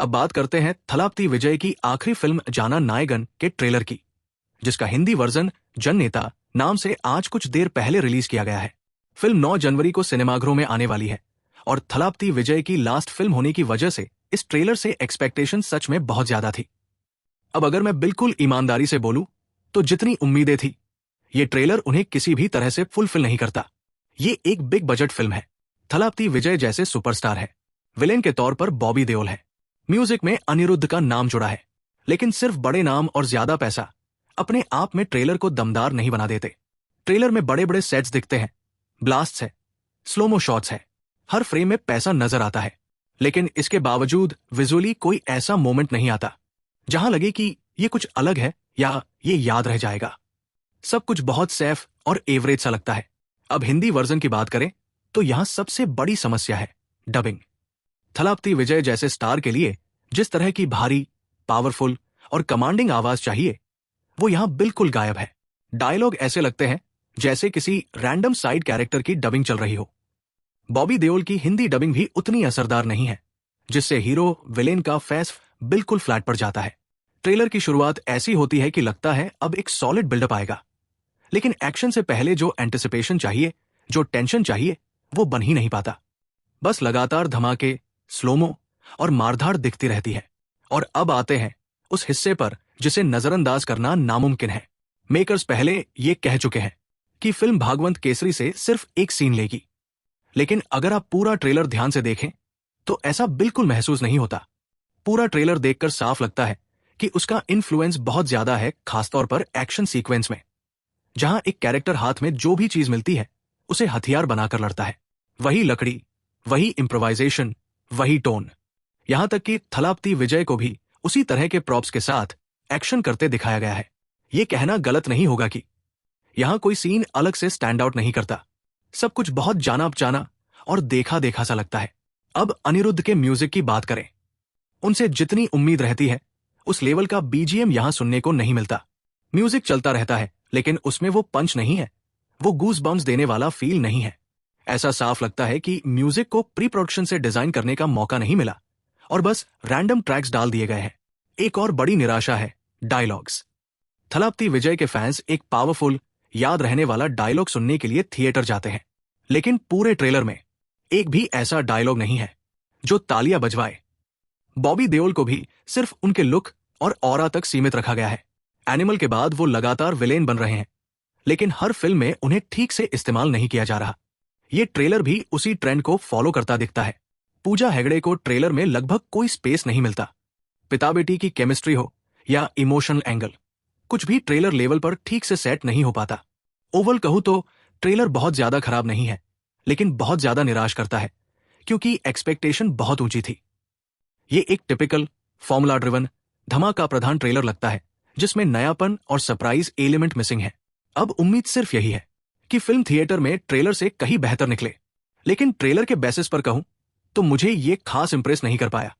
अब बात करते हैं थलापति विजय की आखिरी फिल्म जाना नायगन के ट्रेलर की, जिसका हिंदी वर्जन जन नेता नाम से आज कुछ देर पहले रिलीज किया गया है। फिल्म 9 जनवरी को सिनेमाघरों में आने वाली है और थलापति विजय की लास्ट फिल्म होने की वजह से इस ट्रेलर से एक्सपेक्टेशन सच में बहुत ज्यादा थी। अब अगर मैं बिल्कुल ईमानदारी से बोलूं तो जितनी उम्मीदें थी, ये ट्रेलर उन्हें किसी भी तरह से फुलफिल नहीं करता। ये एक बिग बजट फिल्म है। थलापति विजय जैसे सुपरस्टार है, विलेन के तौर पर बॉबी देओल है, म्यूजिक में अनिरुद्ध का नाम जुड़ा है, लेकिन सिर्फ बड़े नाम और ज्यादा पैसा अपने आप में ट्रेलर को दमदार नहीं बना देते। ट्रेलर में बड़े बड़े सेट्स दिखते हैं, ब्लास्ट्स है, स्लोमो शॉट्स है, हर फ्रेम में पैसा नजर आता है, लेकिन इसके बावजूद विजुअली कोई ऐसा मोमेंट नहीं आता जहां लगे कि ये कुछ अलग है या ये याद रह जाएगा। सब कुछ बहुत सैफ और एवरेज सा लगता है। अब हिंदी वर्जन की बात करें तो यहां सबसे बड़ी समस्या है डबिंग। थलापति विजय जैसे स्टार के लिए जिस तरह की भारी, पावरफुल और कमांडिंग आवाज चाहिए, वो यहां बिल्कुल गायब है। डायलॉग ऐसे लगते हैं जैसे किसी रैंडम साइड कैरेक्टर की डबिंग चल रही हो। बॉबी देओल की हिंदी डबिंग भी उतनी असरदार नहीं है, जिससे हीरो विलेन का फेस बिल्कुल फ्लैट पड़ जाता है। ट्रेलर की शुरुआत ऐसी होती है कि लगता है अब एक सॉलिड बिल्डअप आएगा, लेकिन एक्शन से पहले जो एंटिसिपेशन चाहिए, जो टेंशन चाहिए, वो बन ही नहीं पाता। बस लगातार धमाके, स्लोमो और मारधाड़ दिखती रहती है। और अब आते हैं उस हिस्से पर जिसे नजरअंदाज करना नामुमकिन है। मेकर्स पहले ये कह चुके हैं कि फिल्म भागवंत केसरी से सिर्फ एक सीन लेगी, लेकिन अगर आप पूरा ट्रेलर ध्यान से देखें तो ऐसा बिल्कुल महसूस नहीं होता। पूरा ट्रेलर देखकर साफ लगता है कि उसका इन्फ्लुएंस बहुत ज्यादा है, खासतौर पर एक्शन सीक्वेंस में, जहां एक कैरेक्टर हाथ में जो भी चीज मिलती है उसे हथियार बनाकर लड़ता है। वही लकड़ी, वही इम्प्रोवाइजेशन, वही टोन। यहां तक कि थलापति विजय को भी उसी तरह के प्रॉप्स के साथ एक्शन करते दिखाया गया है। यह कहना गलत नहीं होगा कि यहां कोई सीन अलग से स्टैंड आउट नहीं करता। सब कुछ बहुत जाना पहचाना और देखा देखा सा लगता है। अब अनिरुद्ध के म्यूजिक की बात करें, उनसे जितनी उम्मीद रहती है उस लेवल का बीजीएम यहां सुनने को नहीं मिलता। म्यूजिक चलता रहता है, लेकिन उसमें वो पंच नहीं है, वो गूज बम्स देने वाला फील नहीं है। ऐसा साफ लगता है कि म्यूजिक को प्री प्रोडक्शन से डिजाइन करने का मौका नहीं मिला और बस रैंडम ट्रैक्स डाल दिए गए हैं। एक और बड़ी निराशा है डायलॉग्स। थलापति विजय के फैंस एक पावरफुल, याद रहने वाला डायलॉग सुनने के लिए थिएटर जाते हैं, लेकिन पूरे ट्रेलर में एक भी ऐसा डायलॉग नहीं है जो तालियां बजवाए। बॉबी देओल को भी सिर्फ उनके लुक और ऑरा तक सीमित रखा गया है। एनिमल के बाद वो लगातार विलेन बन रहे हैं, लेकिन हर फिल्म में उन्हें ठीक से इस्तेमाल नहीं किया जा रहा। ये ट्रेलर भी उसी ट्रेंड को फॉलो करता दिखता है। पूजा हेगड़े को ट्रेलर में लगभग कोई स्पेस नहीं मिलता। पिता बेटी की केमिस्ट्री हो या इमोशनल एंगल, कुछ भी ट्रेलर लेवल पर ठीक से सेट नहीं हो पाता। ओवल कहूं तो ट्रेलर बहुत ज्यादा खराब नहीं है, लेकिन बहुत ज्यादा निराश करता है क्योंकि एक्सपेक्टेशन बहुत ऊंची थी। ये एक टिपिकल फॉर्मूला ड्रिवन धमाका प्रधान ट्रेलर लगता है, जिसमें नयापन और सरप्राइज एलिमेंट मिसिंग है। अब उम्मीद सिर्फ यही है कि फिल्म थिएटर में ट्रेलर से कहीं बेहतर निकले, लेकिन ट्रेलर के बेसिस पर कहूं तो मुझे ये खास इंप्रेस नहीं कर पाया।